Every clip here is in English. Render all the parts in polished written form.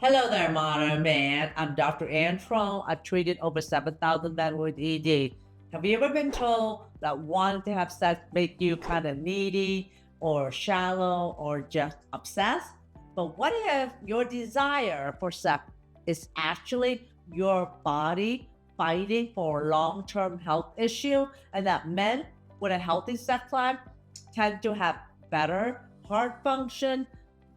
Hello there, modern man. I'm Dr. Truong. I've treated over 7,000 men with ED. Have you ever been told that wanting to have sex make you kind of needy or shallow or just obsessed? But what if your desire for sex is actually your body fighting for a long-term health issue, and that men with a healthy sex life tend to have better heart function,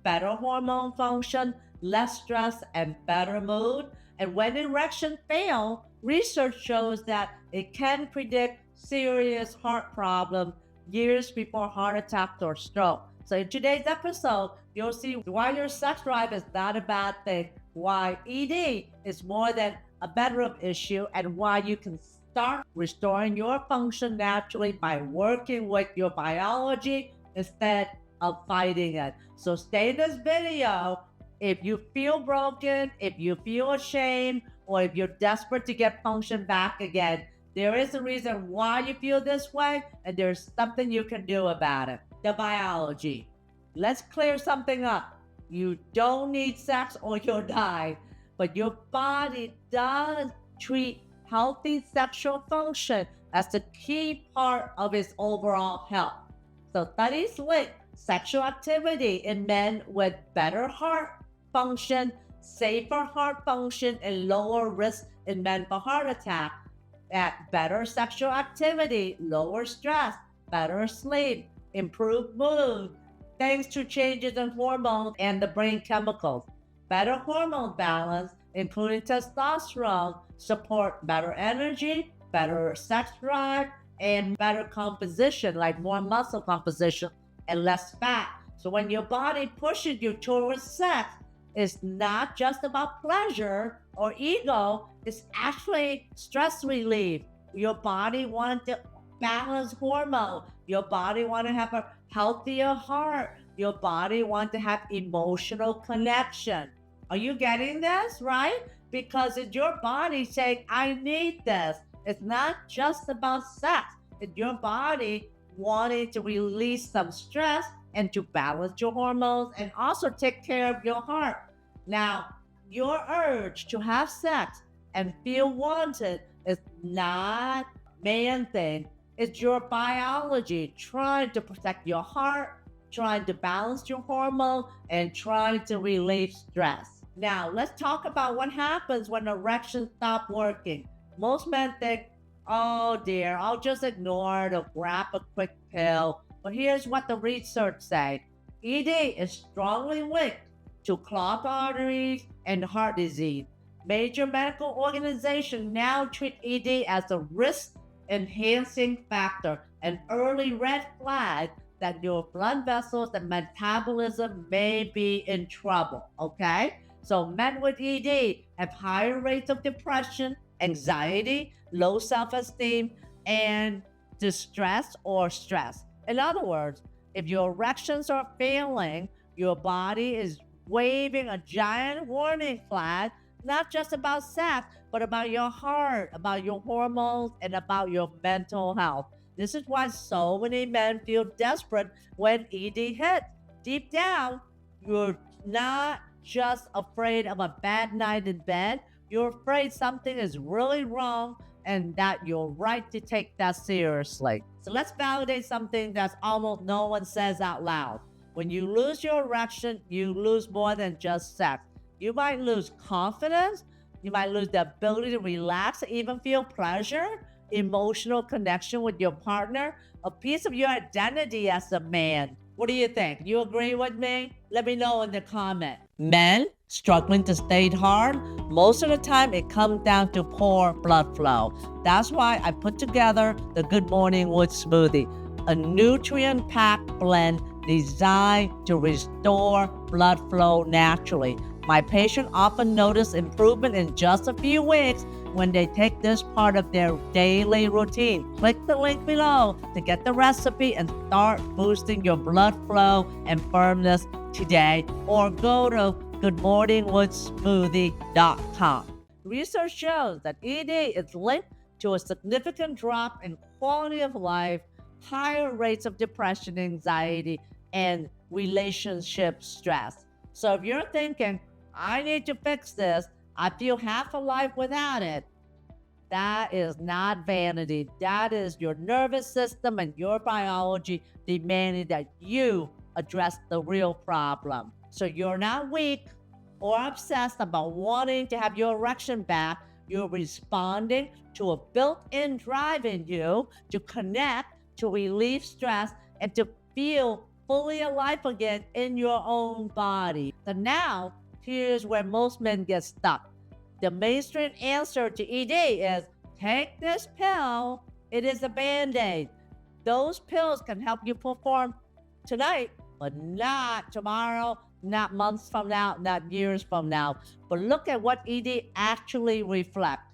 better hormone function, less stress, and better mood. And when erection fail, research shows that it can predict serious heart problems years before heart attacks or stroke. So in today's episode, you'll see why your sex drive is not a bad thing, why ED is more than a bedroom issue, and why you can start restoring your function naturally by working with your biology instead of fighting it. So stay in this video. If you feel broken, if you feel ashamed, or if you're desperate to get function back again, there is a reason why you feel this way, and there's something you can do about it. The biology. Let's clear something up. You don't need sex or you'll die, but your body does treat healthy sexual function as the key part of its overall health. So studies link sexual activity in men with better heart function, safer heart function, and lower risk in men for heart attack. At better sexual activity, lower stress, better sleep, improved mood, thanks to changes in hormones and the brain chemicals. Better hormone balance, including testosterone, support better energy, better sex drive, and better composition, like more muscle composition and less fat. So when your body pushes you towards sex, it's not just about pleasure or ego, it's actually stress relief. Your body wants to balance hormone. Your body wants to have a healthier heart. Your body wants to have emotional connection. Are you getting this, right? Because it's your body saying, I need this. It's not just about sex. It's your body wanting to release some stress and to balance your hormones and also take care of your heart. Now, your urge to have sex and feel wanted is not man thing. It's your biology trying to protect your heart, trying to balance your hormone, and trying to relieve stress. Now, let's talk about what happens when erections stop working. Most men think, oh dear, I'll just ignore it or grab a quick pill. But here's what the research says. ED is strongly linked to clogged arteries and heart disease. Major medical organizations now treat ED as a risk enhancing factor, an early red flag that your blood vessels and metabolism may be in trouble. Okay? So, men with ED have higher rates of depression, anxiety, low self esteem, and distress or stress. In other words, if your erections are failing, your body is waving a giant warning flag, not just about sex, but about your heart, about your hormones, and about your mental health. This is why so many men feel desperate when ED hits. Deep down, you're not just afraid of a bad night in bed, you're afraid something is really wrong and that you're right to take that seriously. So let's validate something that almost no one says out loud. When you lose your erection, you lose more than just sex. You might lose confidence, you might lose the ability to relax, even feel pleasure, emotional connection with your partner, a piece of your identity as a man. What do you think? You agree with me? Let me know in the comment. Men struggling to stay hard, most of the time it comes down to poor blood flow. That's why I put together the Good Morning Wood Smoothie, a nutrient-packed blend designed to restore blood flow naturally. My patients often notice improvement in just a few weeks when they take this part of their daily routine. Click the link below to get the recipe and start boosting your blood flow and firmness today, or go to goodmorningwoodsmoothie.com. Research shows that ED is linked to a significant drop in quality of life, higher rates of depression, anxiety, and relationship stress. So if you're thinking, I need to fix this. I feel half alive without it. That is not vanity. That is your nervous system and your biology demanding that you address the real problem. So you're not weak or obsessed about wanting to have your erection back. You're responding to a built in drive in you to connect, to relieve stress, and to feel fully alive again in your own body. So now, here's where most men get stuck. The mainstream answer to ED is take this pill. It is a band aid. Those pills can help you perform tonight, but not tomorrow, not months from now, not years from now. But look at what ED actually reflects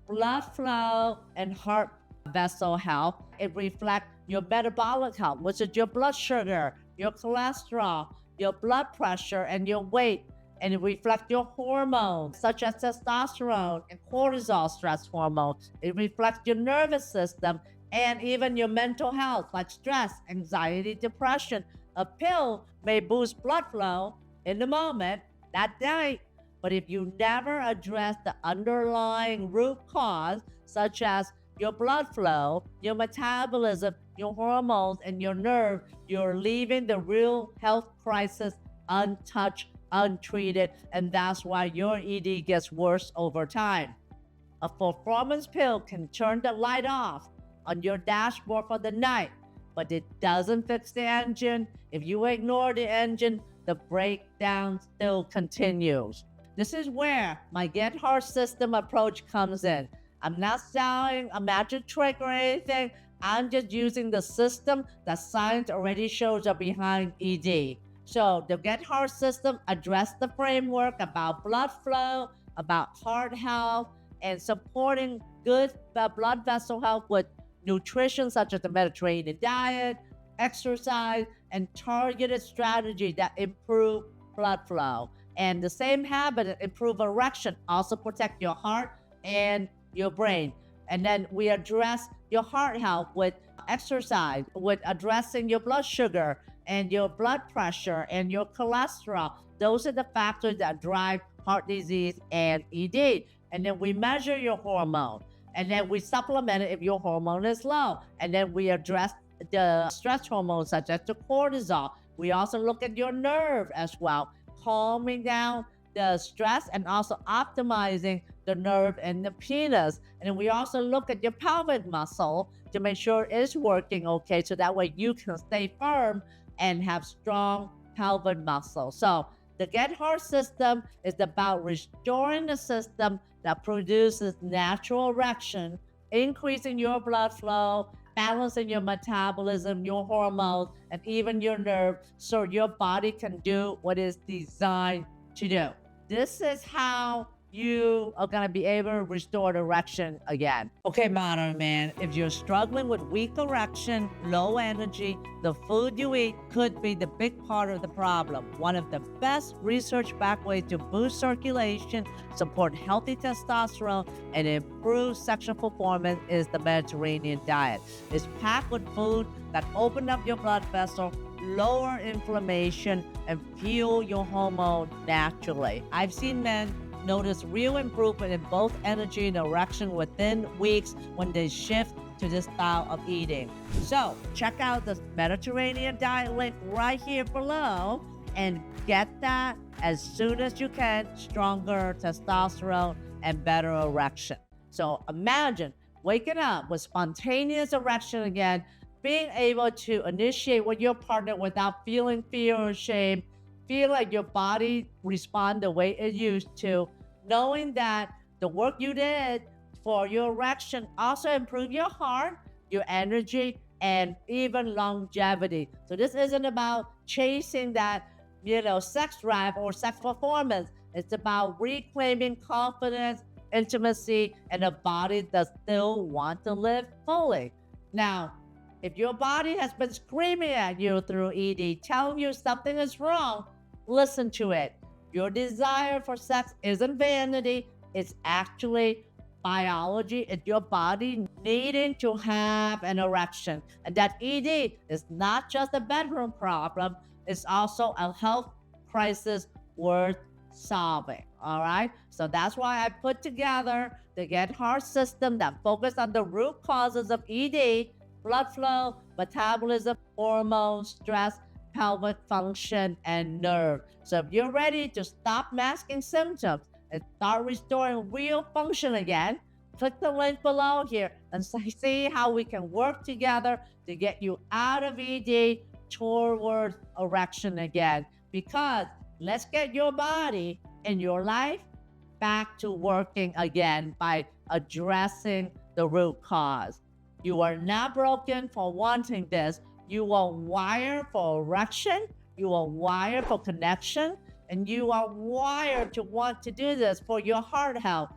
blood flow and heart vessel health. It reflects your metabolic health, which is your blood sugar, your cholesterol, your blood pressure, and your weight. And it reflects your hormones, such as testosterone and cortisol, stress hormones. It reflects your nervous system and even your mental health, like stress, anxiety, depression. A pill may boost blood flow in the moment, that night, but if you never address the underlying root cause, such as your blood flow, your metabolism, your hormones, and your nerve, you're leaving the real health crisis untouched, untreated, and that's why your ED gets worse over time. A performance pill can turn the light off on your dashboard for the night, but it doesn't fix the engine. If you ignore the engine, the breakdown still continues. This is where my Get Heart System approach comes in. I'm not selling a magic trick or anything. I'm just using the system that science already shows up behind ED. So the Get Heart System addressed the framework about blood flow, about heart health, and supporting good blood vessel health with nutrition such as the Mediterranean diet, exercise, and targeted strategies that improve blood flow. And the same habit that improve erection also protect your heart and your brain. And then we address your heart health with exercise, with addressing your blood sugar and your blood pressure and your cholesterol. Those are the factors that drive heart disease and ED. And then we measure your hormone. And then we supplement it if your hormone is low. And then we address the stress hormones such as the cortisol. We also look at your nerve as well, calming down the stress and also optimizing the nerve and the penis. And then we also look at your pelvic muscle to make sure it's working okay, so that way you can stay firm and have strong pelvic muscle. So the Get Heart System is about restoring the system that produces natural erection, increasing your blood flow, balancing your metabolism, your hormones, and even your nerve, so your body can do what it's designed to do. This is how you are going to be able to restore the erection again. Okay, modern man, if you're struggling with weak erection, low energy, the food you eat could be the big part of the problem. One of the best research-backed ways to boost circulation, support healthy testosterone, and improve sexual performance is the Mediterranean diet. It's packed with food that open up your blood vessel, lower inflammation, and fuel your hormone naturally. I've seen men notice real improvement in both energy and erection within weeks when they shift to this style of eating. So check out the Mediterranean diet link right here below and get that as soon as you can. Stronger testosterone and better erection. So imagine waking up with spontaneous erection again, being able to initiate with your partner without feeling fear or shame, feel like your body respond the way it used to, knowing that the work you did for your erection also improve your heart, your energy, and even longevity. So this isn't about chasing that, sex drive or sex performance. It's about reclaiming confidence, intimacy, and a body that still want to live fully. Now, if your body has been screaming at you through ED, telling you something is wrong, listen to it. Your desire for sex isn't vanity, it's actually biology. It's your body needing to have an erection. And that ED is not just a bedroom problem, it's also a health crisis worth solving. All right. So that's why I put together the Get Heart system that focus on the root causes of ED: blood flow, metabolism, hormones, stress, pelvic function, and nerve. So if you're ready to stop masking symptoms and start restoring real function again, click the link below here and see how we can work together to get you out of ED towards erection again. Because let's get your body and your life back to working again by addressing the root cause. You are not broken for wanting this. You are wired for erection. You are wired for connection. And you are wired to want to do this for your heart health.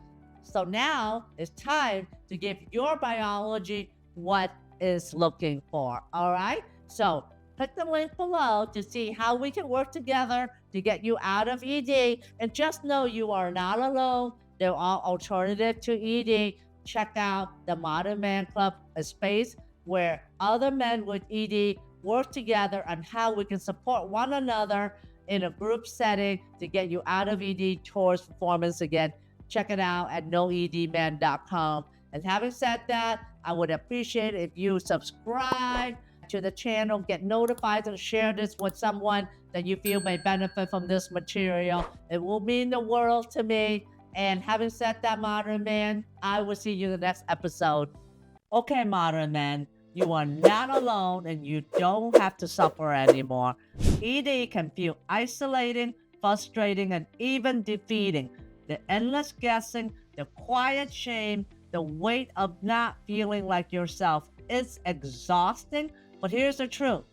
So now it's time to give your biology what it's looking for. All right? So click the link below to see how we can work together to get you out of ED. And just know you are not alone. There are alternatives to ED. Check out the Modern Man Club, a space where other men with ED work together on how we can support one another in a group setting to get you out of ED towards performance again. Check it out at noedman.com. And having said that, I would appreciate if you subscribe to the channel, get notified, and share this with someone that you feel may benefit from this material. It will mean the world to me. And having said that, Modern Man, I will see you in the next episode. Okay, Modern Man, you are not alone and you don't have to suffer anymore. ED can feel isolating, frustrating, and even defeating. The endless guessing, the quiet shame, the weight of not feeling like yourself. It's exhausting, but here's the truth.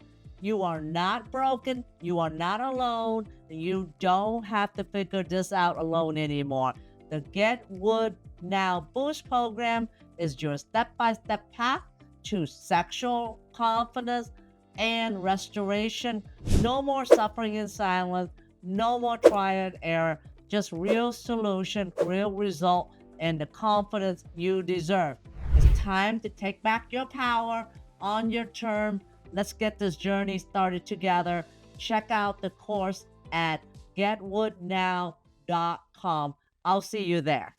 You are not broken, you are not alone, and you don't have to figure this out alone anymore. The Get Wood Now Boost program is your step-by-step path to sexual confidence and restoration. No more suffering in silence, no more trial and error, just real solution, real result, and the confidence you deserve. It's time to take back your power on your terms. Let's get this journey started together. Check out the course at getwoodnow.com. I'll see you there.